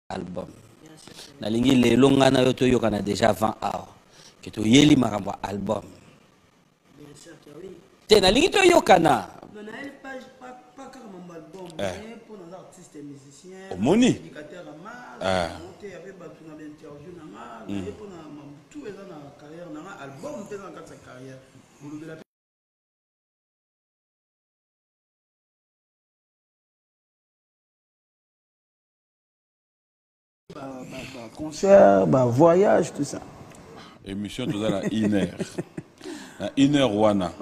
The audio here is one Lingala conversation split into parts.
album. Nalingi lelo ngana yo toyokana déjà 20 heures. Que to yeli makambo album. Bien sûr que oui. Te nalingi toyokana. Non, pas comme album, mais pour nos artistes et musiciens, Moni. éducateurs à mal, monter avec une interview, pour tout les dans la carrière, album, dans sa carrière. Concert, voyage, tout ça. Émission tout ça là, 1 heure. 1 heure wana.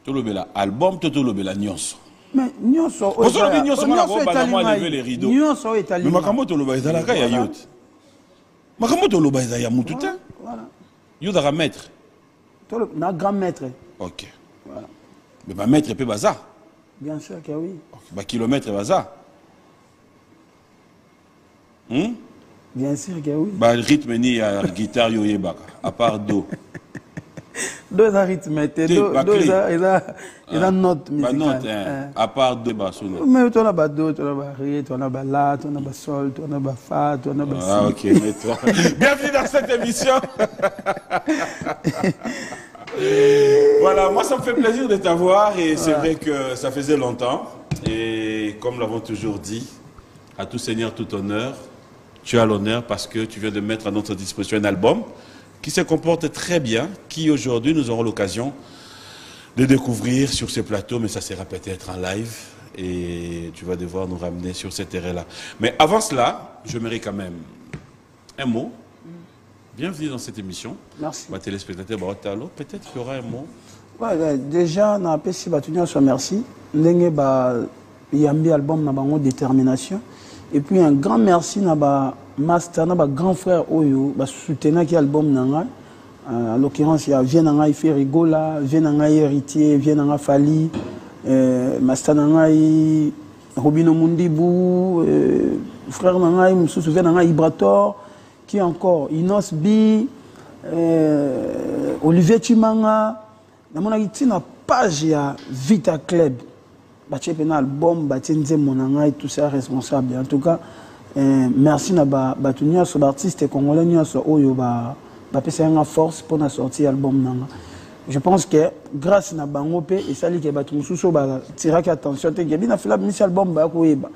Tout le bel album, tout le bel nyonso. Mais nyonso, lever les rideaux. Nyonso est allé. Mais makambo to loba ezala ka ya yot. Makambo to loba ezala ya mututa. Voilà. Yo da maître. Na grand maître. OK. Voilà. Mais ba maître peut baza. Bien sûr que oui. Ba kilomètre baza. Bien sûr que oui. Bah, rythme ni à guitare yo yebaka à part do. Deux rythmes, deux notes musicales. Note, à part deux bassones. Mais tu as ba do, tu as ba ré, tu as ba la, tu as ba sol, tu as ba fa, tu as ba si. Ah OK, mais toi. Bienvenue dans cette émission. Voilà, moi ça me fait plaisir de t'avoir et c'est vrai que ça faisait longtemps et comme l'avons toujours dit, à tout seigneur tout honneur. Tu as l'honneur parce que tu viens de mettre à notre disposition un album qui se comporte très bien, qui aujourd'hui nous aurons l'occasion de découvrir sur ce plateau, mais ça sera peut-être en live et tu vas devoir nous ramener sur ce terrain-là. Mais avant cela, je mérite quand même un mot. Bienvenue dans cette émission. Merci. Ma téléspectateur, peut-être qu'il y aura un mot. Ouais, déjà, na pesi batunya so merci. Ndenge ba yambi album na bango détermination. Et puis un grand merci à ba master, na ba grand frère Oyo, ba soutenir qui album nanga. En l'occurrence, il y a Vienanga Ferigola, Vienanga Héritier, Vienanga Fali, master nanga Robino Mundibu, frère nanga Moussou Vienanga Ibrator, qui encore Inos B, Olivier Chimanga. Na mona na page ya Vita Club. Batie pena album, batie nzembo na ngai, tout ça responsable. En tout cas, merci na batu nyonso artiste congolais nyonso oyo pesa nga force pour na sortir album nanga. Je pense que grâce na bango pe esali ke batu mususu ba tiraki attention te ke bina fila bimisi album ba ko yeba.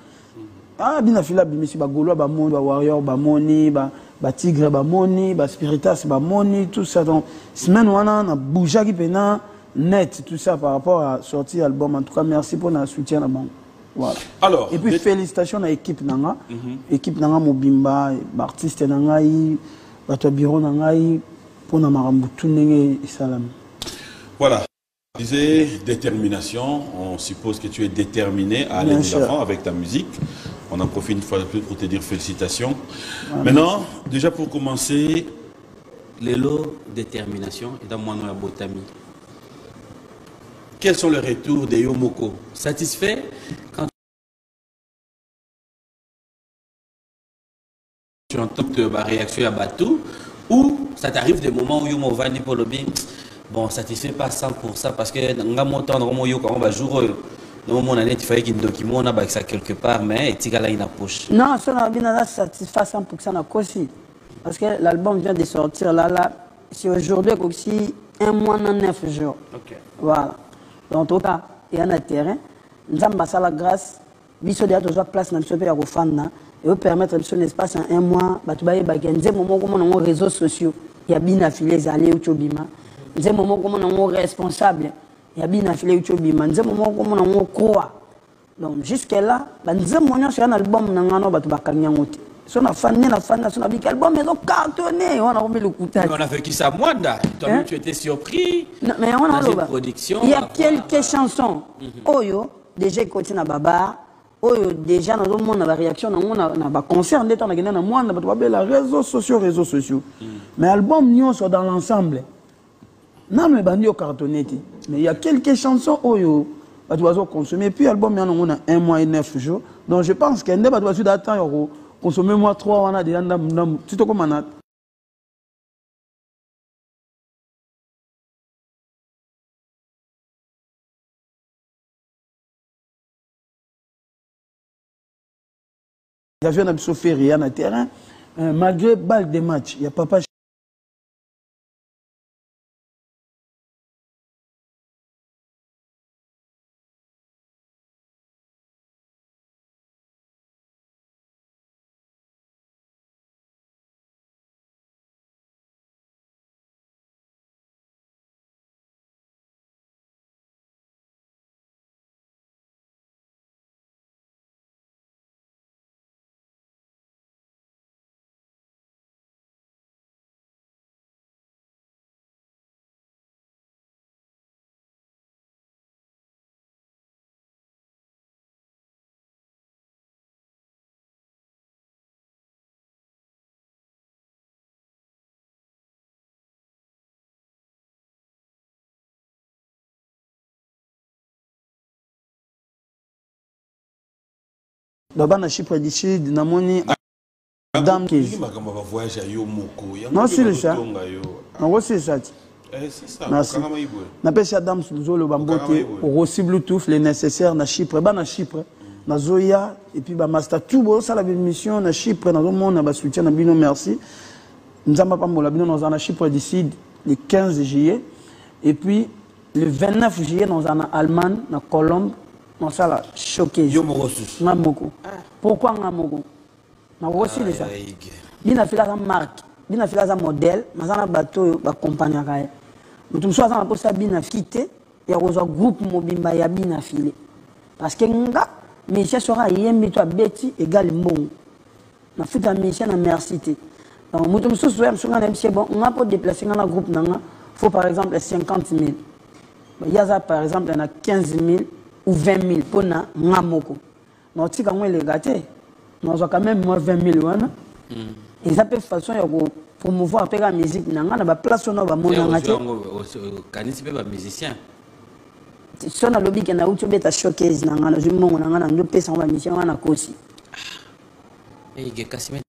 Ah bina fila bimisi ba Gaulois ba moni ba Warrior ba moni ba Tigre ba moni ba Spiritas ba moni tout ça donc semaine wana na boujaki pena net, tout ça par rapport à sortir album. En tout cas, merci pour notre soutien. Voilà. Alors, et puis félicitations à l'équipe Nanga, équipe Nanga Mobimba, artiste Nanga, bureau Nanga, pour Namarambu Tunenge et Salam. Voilà. Tu disais détermination, on suppose que tu es déterminé à aller de l'avant avec ta musique. On en profite une fois de plus pour te dire félicitations. Maintenant, déjà pour commencer, Lelo détermination et dans moi la botami. Quels sont les retours des Yomoko? Satisfait quand tu entends ta réaction à Batou ou ça t'arrive des moments où Yomo va dire pour le bien bon satisfait pas 100% parce que dans mon temps dans mon yo quand on va jour dans mon année il fallait qu'il document on a ça quelque part mais tu là une poche. Non, ça n'a bien satisfait 100% na kosi parce que l'album vient de sortir là c'est aujourd'hui aussi 1 mois 9 jours. OK. Voilà. Donc, en tout cas, il y a un terrain. Nous avons la grâce. Nous avons place dans et permettre un espace en 1 mois. Nous avons des réseaux sociaux. Il y a bien affilié les alliés Uchobima. Nous avons responsable. Il y a bien affilié Uchobima. Nous avons croix. Donc, jusque-là, nous avons un album. On a album mais cartonné, on a remis le couteau. On a fait qui ça Mwanda. Toi tu étais surpris. Non, mais on a dans une production. Il y a quelques chansons. Oyo déjà côté na baba. Oyo déjà dans le monde la réaction on a concert d'être on a gagné na Mwanda ba réseaux sociaux. Mais album nous sont dans l'ensemble. Non mais bandi au cartonné. Mais il y a quelques chansons oyo ba doit consommer puis album on a 1 mois et 9 jours. Donc je pense que ndeba doit d'attendre consommer moi 3 on a déjà tu te comment avions na biso fait rien na terrain malgré balle de match il y a papa Baba na Chypre du Sud, namoni Adam Kiz. Non, c'est ça. Non, c'est ça. C'est ça. Merci. N'appelle Adam Zolo Bambote, aussi Bluetooth, les nécessaires na Chypre. Bah na Chypre, na Zoya, et puis bah Master tout, ça la mission na Chypre, dans le monde, na soutien na Bino, merci. Nous avons pas mon labino dans un Chypre du Sud le 15 juillet, et puis le 29 juillet dans un Allemagne, na Colombe. Non, ça là, choqué. Pourquoi Ngamoko? Je suis ça. Il a fait la marque, il a fait la modèle, mais il a un bateau qui accompagne. Mais tout ça, on a posé bien quitté, il y a un groupe mobile qui a bien filé. Parce que nga, Michel sera yembi toi Betty égal bon. Na fait la mission na merci. Donc, nous sommes tous bon, on a pour déplacer dans le groupe, il faut par exemple 50 000. Il y a par exemple, il y a 15 000. Ou 20 000 pour na ngamoko. Non, si quand on est gâté, nous avons quand même moins 20 000 wana. Et ça peut façon ya promouvoir la musique nanga na ba place on va mona ngate. Kanisi pe ba musicien. Si on a lobby que na uto beta showcase nanga na jumongo nanga na ndo pesa ba mission wana kosi. Et ge kasime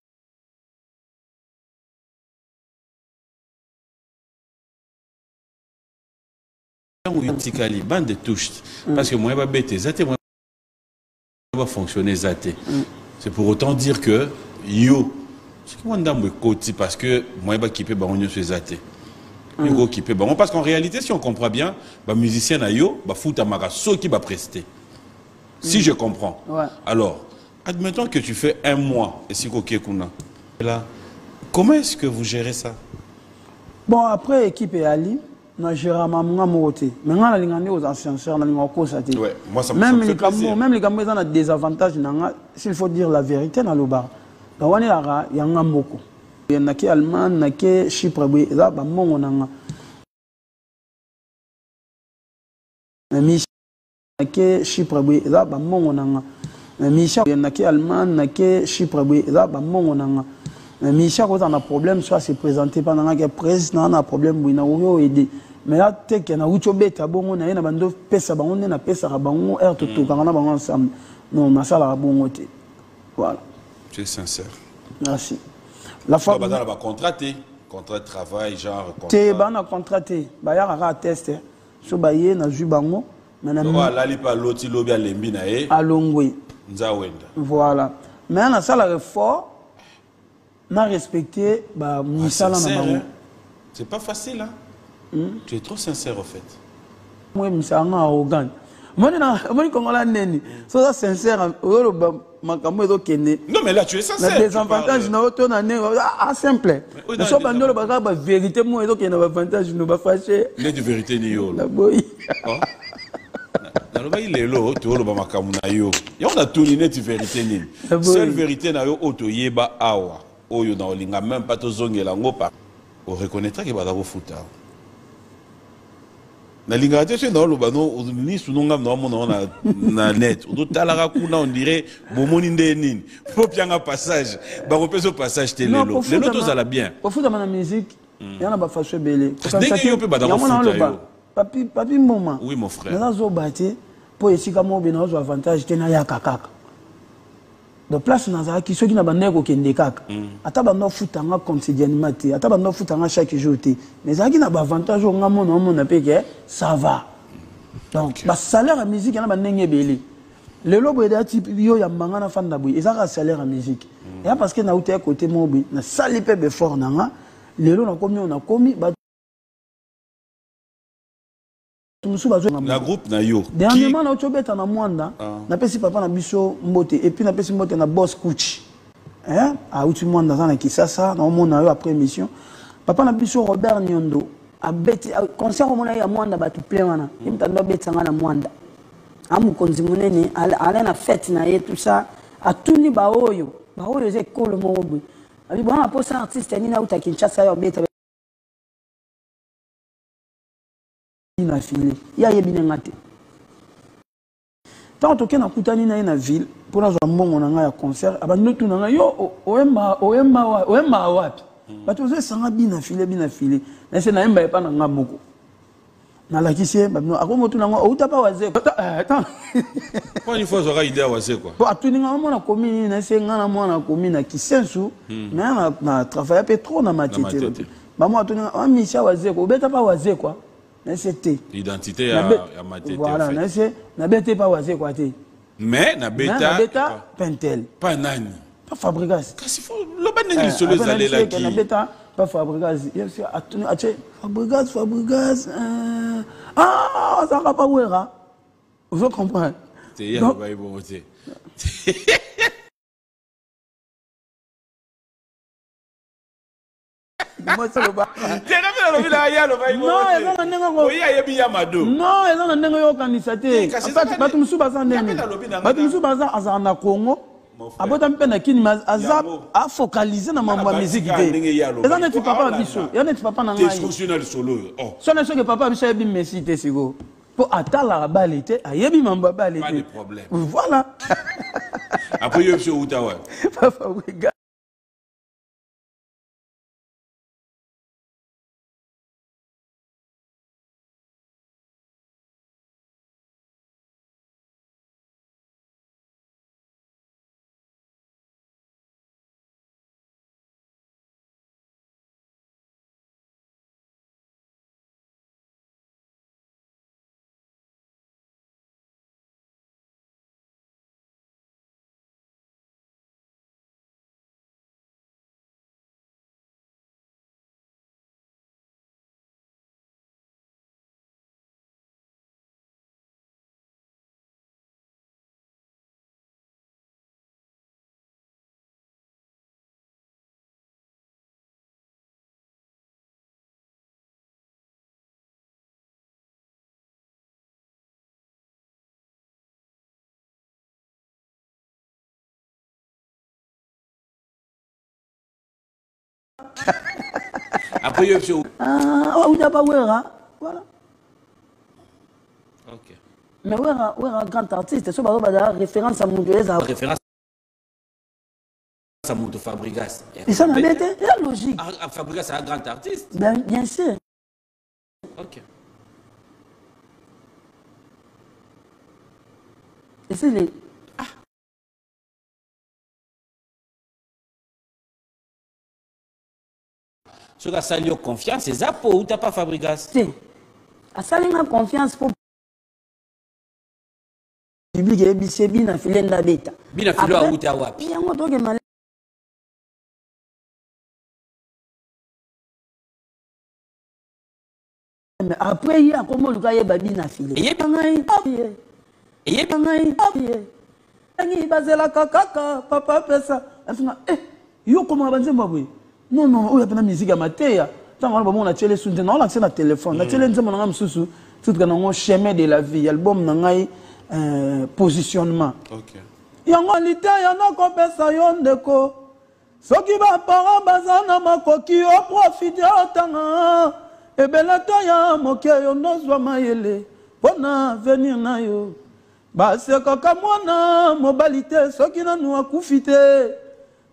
bande de touches parce que moi bête zaté moi va fonctionner zaté c'est pour autant dire que yo ce qui moi ndamwe koti parce que moi va kipé ba onyo sur zaté yo kipé ba parce qu'en réalité si on comprend bien ba musicien na yo ba futa maraso qui va prester si je comprends alors admettons que tu fais un mois et si koké kuna là comment est-ce que vous gérez ça? Bon après équipe et Ali na gérama mga moté mais ngana lingane aux ascenseurs na linga ko ça ouais moi ça même les plaisir. Même les gamins ont des avantages nanga s'il faut dire la vérité na loba da wani ara yanga mboko na ki Allemagne na ki Chypre bwe za ba mongo nanga Michel na ki Chypre bwe za ba mongo nanga Michel na ki Allemagne na ki Chypre bwe za ba mongo nanga Michel quand on a problème soit se présenter pendant que président on a problème oui na oyo aider mais là te que na ucho beta bongo na ina bando pesa bango na pesa ka bango air to to kana bango ensemble non na sala bongo te voilà tu es sincère merci la fois ba dans ba contraté contrat de travail genre te ba na contraté ba ya ka test so ba ye na ju bango mais na voilà li pa loti lobi a lembi na e alongwe nzawenda voilà mais na sala fort n'a respecté bah misala na bango c'est pas facile hein tu es trop sincère en fait moi misala arrogant moi kongola neni so ça sincère olo ba makambo ezo kende non mais là tu es sincère na des avantages na auto na ne simple so bandolo ba ba vérité moi ezo kende ba avantage no ba fâché les de vérité ni yo la boy na lo ba ilelo to lo ba makambo na yo ya on a tout ni net vérité ni seule vérité na yo auto yeba awa oyo na olinga même pas tozongela ngopa on reconnaîtra que bada ko futa na linga te na lo bano ni sununga na mona na net do talaka kuna on dirait bomoni ndeni faut bien un passage ba repeso passage te lelo lelo to zala bien au futa na musique yana ba fashe belé ndenge yo pe bada ko futa yo papi moment oui mon frère na zo baté po esika mo be na zo avantage te na ya kakaka de place nazara qui ceux qui n'a pas n'ego kende kaka ata ba no futanga quotidiennement te ata ba no futanga chaque jour te mais ça qui n'a pas avantage on a pe que ça va donc ba salaire à musique na ba ndenge belé Le lobo est type yo ya mangana fan na boy. Ezaka salaire en musique. Et parce que na outé côté mobi, na sali pe be fort nanga. Le lo na komi ba la groupe na yo. Dernièrement na otobeta na mwanda, na pesi papa na biso mbote et puis na pesi mbote na boss Kuchi. Hein? A outi mwanda za na Kisasa, na omona yo après émission. Papa na biso Robert Nyondo a beti concert omona ya mwanda ba tout plein wana. Imtando betanga na mwanda. Amukonzi munene ala na fête na ye tout ça atuni baoyo ze kolo mobo abi bwana posa artiste ni na uta Kinshasa yo beta na file ya yebi ngate tant to kena kutani na na ville pour na zo mbongo na nga ya concert abandi tu na yo oema wapi bato zo sanga bina file na se na emba epa na nga moko na la kisi babino akomotu na ngo uta pa waze attends pas une fois aura idée waze quoi bon atuninga mona commune na se ngana mona commune na Kisensu mais na travailler pe trop na matete maman atuninga amisha waze ko beta pa waze quoi na c'était l'identité ya matete voilà na se na beta pa waze quoi te mais na beta Pentel pas nani pas Fabregas kasi faut le banning solo zale la qui na beta pas Fabregas yes atuni ache Fabregas ça va pas ouera vous comprenez c'est hier va y voter moi ça le ba tu n'as pas le là ya le va y voter non ils ont ndenga ko oui ya bi ya mado non ils ont ndenga yo kanisa te batu musuba za ndenga batu musuba za azana Congo abota mpena kini azap a focaliser na mambo ya musique te eza neti papa biso ya neti papa na ngai professionnel solo oh so na soki papa biso yebi Messi te siko po atala bale te ayebi mambo ya bale te pas de problème voilà après yo sur utawa papa wega après yo sur ou d'abord wera voilà OK mais wera grand artiste so ba da référence à mon Dieu référence à Moto Fabregas et ça n'a pas été logique Fabregas c'est un grand artiste bien sûr OK et c'est les ceux qui ont confiance, c'est ça pour ou t'as pas Fabregas. À ça, il a confiance pour le public et bien bien filé la bêta. Bien filé à Outawa. Bien moi donc mal. Mais après il y a comment le gars est bien filé. Et il Ani bazela kaka papa pesa. Afina yo comment banze mbabwe. Non, il y a pas de musique à mater. Tant on a télé sur on a accès à téléphone. La télé nous a susu tout le chemin de la vie. Album nangai positionnement. OK. Yango lité yana ko pesa yondeko. Soki ba parents bazana makoki o profiter otanga. E belato ya moke yo nozwa mayele. Bona venir na yo. Ba se kaka mwana mobilité soki na nu akufite.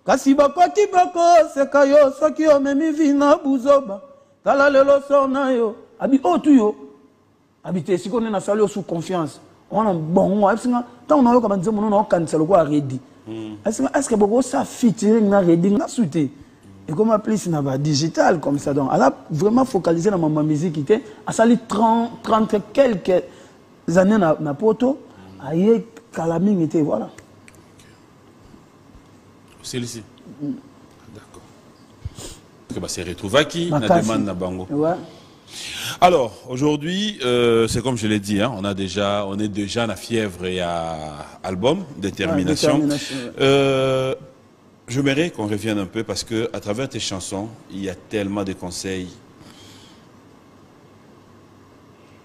Kasi bakoki bako seka yo soki omemi vina buzoba tala lelo sona yo abi otu yo abi te siko na sali sous confiance on a bon wa singa tant on a yo ka banze mono na cancel ko ready est-ce que boko ça featuring na ready na souté et comme plus na ba digital comme ça donc elle a vraiment focalisé dans ma musique était à sali 30 quelques années na poto aye Calaming était, voilà. C'est ici. D'accord. C'est Retrouvaki, la demande na bango. Ouais. Alors, aujourd'hui, c'est comme je l'ai dit, hein, on est déjà dans la fièvre et à album, Détermination. Ouais, j'aimerais qu'on revienne un peu parce que à travers tes chansons, il y a tellement de conseils.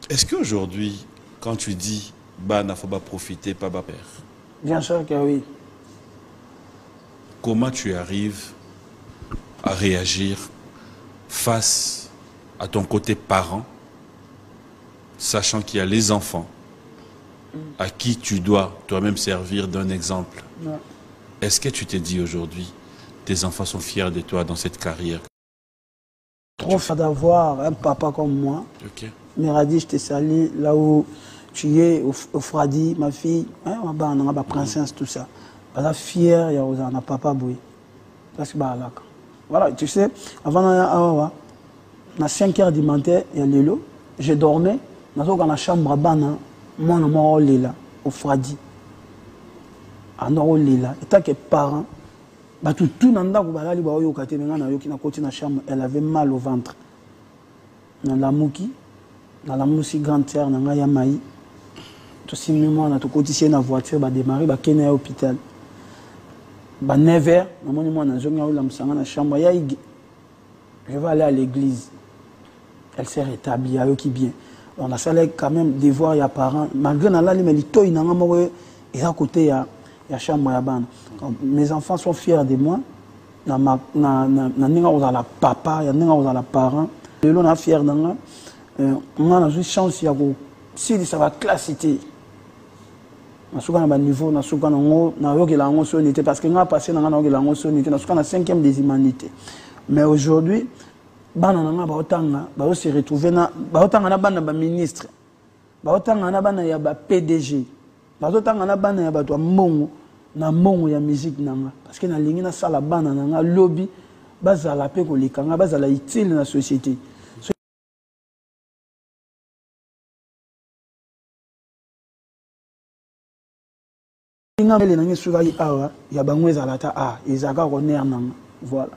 Est-ce qu'aujourd'hui, quand tu dis bah, il ne faut pas profiter, pas père. Bien sûr que oui. Comment tu arrives à réagir face à ton côté parent, sachant qu'il y a les enfants à qui tu dois toi-même servir d'un exemple? Ouais. Est-ce que tu t'es dit aujourd'hui, tes enfants sont fiers de toi dans cette carrière? Trop fier d'avoir un papa comme moi. Ok. Miradi, je te salue là où tu es, au Fradi, ma fille, hein, ma princesse, tout ça. Elle est fière, il y a un papa boué. Parce que voilà, tu sais, avant à 5 heures du matin, il y a l'élo. Je dormais, dans la chambre à Bana, moi, je suis là, au Fradi. À Nord-Lila. Et tant que parent, tout le monde, elle avait mal au ventre. Dans la mouki, dans la mouki grande terre, dans la yamaï. Tout si moi, on a tout cotisé dans la voiture, on a démarré, on a à l'hôpital. 9 h, on a dans la chambre. Je vais aller à l'église. Elle s'est rétablie, elle qui bien. On a salé quand même devoir, il y a parents. Malgré la mais il y a à côté, il y a la chambre. Mes enfants sont fiers de moi. Il y a la papa, il y a la parent. On est fiers de moi. On a une chance, si ça va classiter. On a un niveau, on a parce que on a passé dans la 5e des humanités. Mais aujourd'hui, on se retrouve dans le ministre, dans le PDG, dans la musique. Parce que dans la salle, dans le lobby, bazala pe kolekanga bazala utile dans la société. Voilà.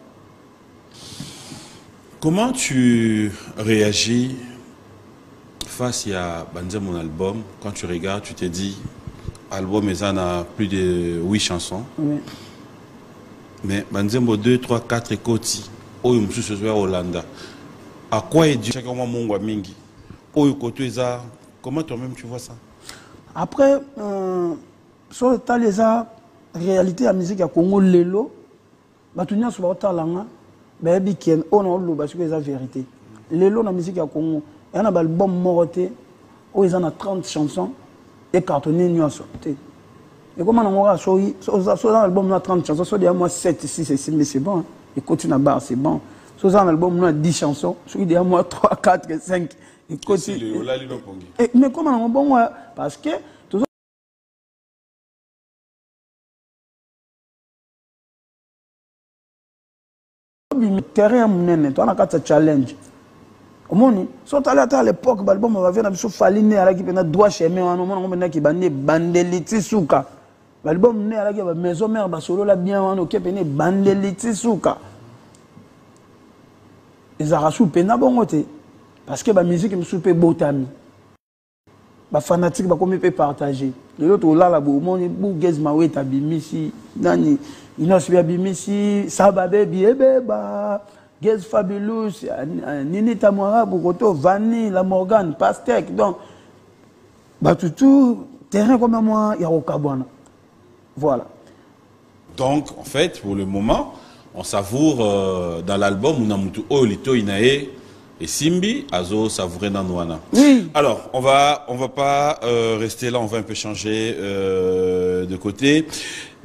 Comment tu réagis face à mon album? Quand tu regardes, tu te dis, album a plus de 8 chansons. Oui. Mais Banzembo 2, 3, 4 et Koti, Oyo Msou Sosua Hollanda. À quoi est dû chacun mon mingi? Oyo Kotoeza, comment toi-même tu vois ça? Après, sur le tas les réalité de la musique à Congo Lelo, Batunia sur le talanga, baby ken on a le parce que c'est la vérité. Lelo la musique à Congo, il y a un album moroté, où ils en a 30 chansons et cartonné nuance. Et comment on aura sur l'album, on a 30 chansons, soit il y a moi 7, 6 et 6, mais c'est bon. Et continue à barre, c'est bon. Sur l'album, on a 10 chansons, soit il y a moi 3, 4 et 5. Et continue. Mais comment on bon, parce que terrain munene to anakata challenge omoni so tala à l'époque l'album va venir biso faline ala ki pena droit chemin wana omona ngombe ki bande bandeliti suka l'album ne ala ki ba maison mère ba solo la bien wana ki pena bandeliti suka ezara sou pena bongote parce que ba musique me soupe botami ba fanatique ba komi pe partager lelo to la bo omoni bu gezma weta bimisi nani Inos Biabimisi, Saba Baby, Ebeba, Gez Fabulous, Nini Tamara, Bogoto, Vanille, La Morgane, Pastek, donc, tout terrain comme moi, il y a au Kabouana. Voilà. Donc, en fait, pour le moment, on savoure dans l'album Unamutu Olito Inae et Simbi, Azo savourer dans Nouana. Oui. Alors, on va pas rester là, on va un peu changer de côté.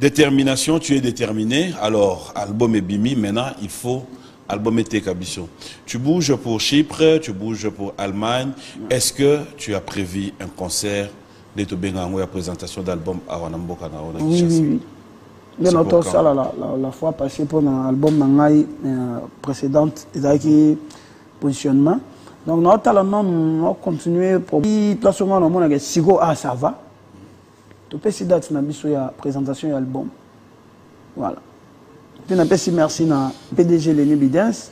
Détermination, tu es déterminé. Alors, album est bimi, maintenant, il faut album et Kabiso. Tu bouges pour Chypre, tu bouges pour Allemagne. Est-ce que tu as prévu un concert de Tobengango, la présentation d'album à Wanamboka? Oui, oui. Bien entendu, ça, la fois passée pour l'album Nangai précédente, il y a eu positionnement. Donc, nous allons continuer pour. Là, souvent, on a dit, Sigo, ah, ça va. topesi date na biso ya présentation ya album. Voilà. Puis on appelle merci na PDG Lenny Bidens.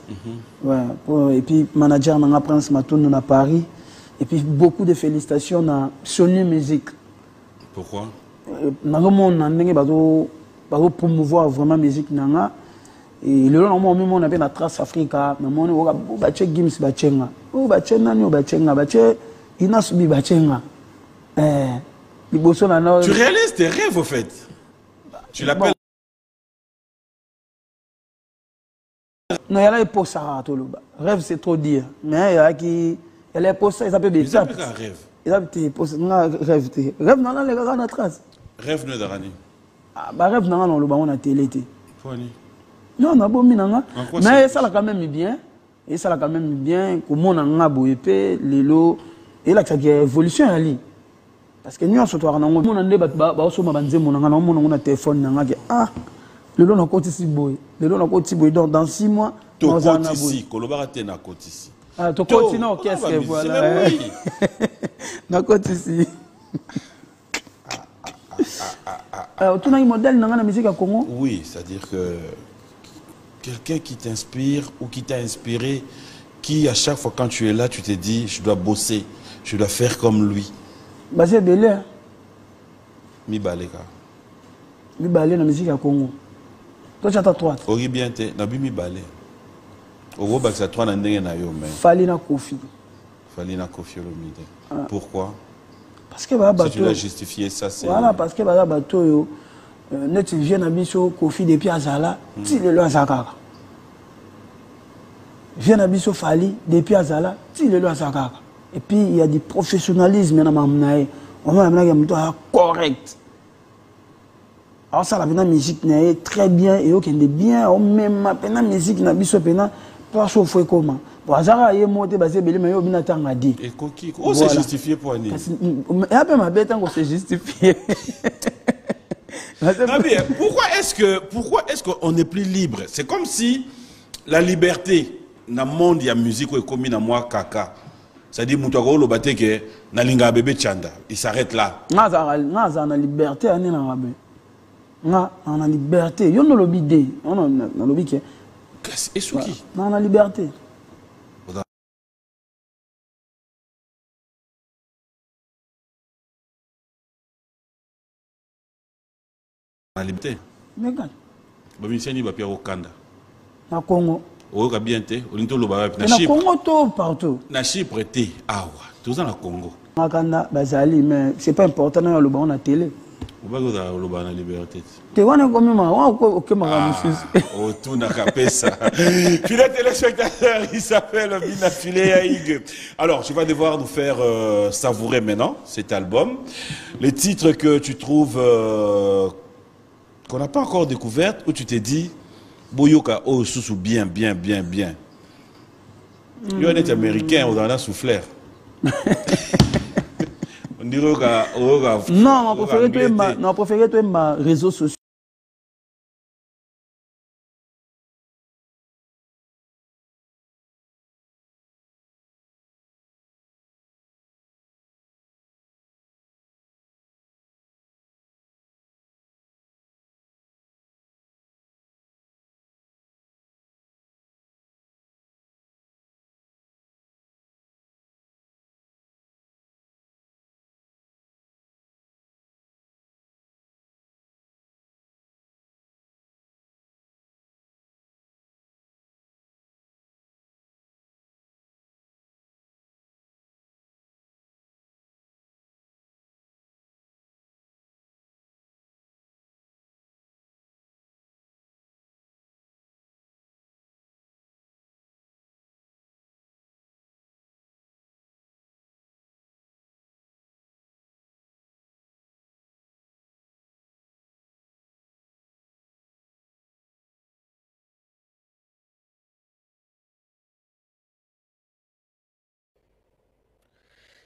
Ouais, et puis manager na Prince Matoun na Paris. Et puis beaucoup de félicitations na Sony Music. Pourquoi? Na monde na ndenge bazo promouvoir vraiment musique nanga. Et le long moment on appelle na Trace Africa, na moni oka bache Gims bachenga. O bache nani o bachenga, bache Inasubi bachenga. Liboso na Tu réalises tes rêves au fait. Tu l'appelles. Non, il y a là pour ça, rêve c'est trop dire. Mais il y a qui, il y a pour ça, ils appellent des rêves. Ils appellent pour ça, rêve. Rêve non, les gars, on a trace. Rêve ne d'arani. Ah, bah rêve non, le on a télé. Non, on a beau minanga. Mais ça l'a quand même bien. Et ça l'a quand même bien. Comment on a beau épée, les lots. Et là, ça y a évolution à lui. Parce que nous, on se trouve dans le monde, on a des on a téléphone, ah. Le long de ici boy. Le long de boy dans 6 mois. Tu comptes ici, Kolobarate na côte ici. Ah, tu continues, qu'est-ce que voilà. Na côte ici. Alors, tu as un modèle dans la musique à Congo? Oui, c'est-à-dire que quelqu'un qui t'inspire ou qui t'a inspiré, qui à chaque fois quand tu es là, tu te dis, je dois bosser, je dois faire comme lui. Bah, c'est Belé. Mi Baleka. Mi Balé dans la musique à Congo. Toi, tu as ta droite. Oui, bien, tu as mi Balé. Au gros, tu as trois nandenge na yo, mais. Falina Kofi. Falina Kofi Olomide. Pourquoi? Parce que bah, si tu l'as justifié, ça c'est. Voilà, parce que bah, bateau, net vient à biso Kofi depuis Azala, si le loi Zakara. Vient à biso Fali depuis Azala, si le loi Zakara. Et puis il y a du professionnalisme dans ma mnae. On va amener un correct. Alors ça la musique n'est très bien et ok bien. On même la musique n'a biso pena pas chauffer comment. Bon Azara est monté basé belé mais yo bina tanga dit. Et coquille, on s'est justifié pour aller. Et après ma bête on s'est justifié. Pourquoi est-ce qu'on est plus libre? C'est comme si la liberté dans le monde de la musique est comme dans moi caca. C'est-à-dire Moutouago le baté que na linga bébé chanda, il s'arrête là. Naza na liberté ani na rabe. Na na liberté, yo no lobby dé, on na lobby que et sous qui? Na liberté. Na liberté. Mais quand Ba miseni ba pia okanda. Na Congo. Oyoka bien te, olinto lo ba na Chypre. Chypre. Na Congo tout partout. Na Chypre te, awa, tout ça na Congo. Makanda bazali mais c'est pas important na le ba on a télé. Obago da lo ba na liberté. Te wana comme ma wa OK ma monsieur. Oh tout na kapesa. Fidèles téléspectateurs, il s'appelle Bina Filé Aïg. Alors, tu vas devoir nous faire savourer maintenant cet album. Les titres que tu trouves qu'on n'a pas encore découvertes, où tu t'es dit Boyoka, oh, sous bien. Il y a un américain, on en a soufflé. On dirait que. Non, on préfère toi ma réseaux sociaux.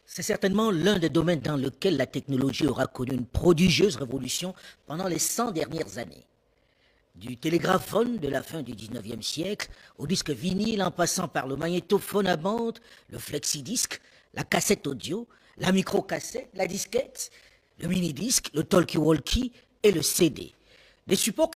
C'est certainement l'un des domaines dans lequel la technologie aura connu une prodigieuse révolution pendant les 100 dernières années. Du télégraphone de la fin du 19e siècle au disque vinyle en passant par le magnétophone à bande, le flexidisque, la cassette audio, la microcassette, la disquette, le mini-disque, le talkie-walkie et le CD. Des supports